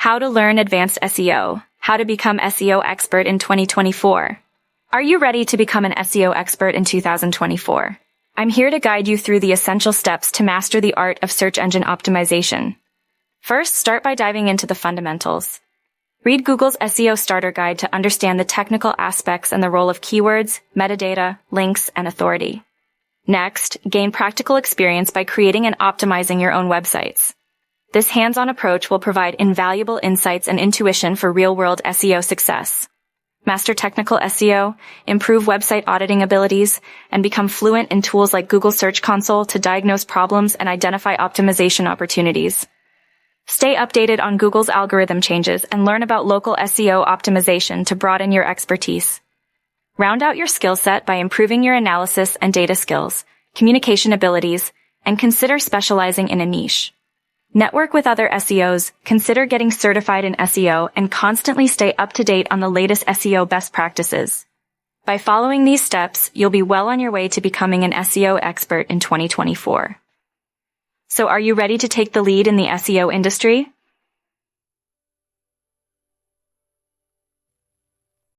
How to learn advanced SEO. How to become SEO expert in 2024. Are you ready to become an SEO expert in 2024? I'm here to guide you through the essential steps to master the art of search engine optimization. First, start by diving into the fundamentals. Read Google's SEO Starter Guide to understand the technical aspects and the role of keywords, metadata, links, and authority. Next, gain practical experience by creating and optimizing your own websites. This hands-on approach will provide invaluable insights and intuition for real-world SEO success. Master technical SEO, improve website auditing abilities, and become fluent in tools like Google Search Console to diagnose problems and identify optimization opportunities. Stay updated on Google's algorithm changes and learn about local SEO optimization to broaden your expertise. Round out your skill set by improving your analysis and data skills, communication abilities, and consider specializing in a niche. Network with other SEOs, consider getting certified in SEO, and constantly stay up to date on the latest SEO best practices. By following these steps, you'll be well on your way to becoming an SEO expert in 2024. So are you ready to take the lead in the SEO industry?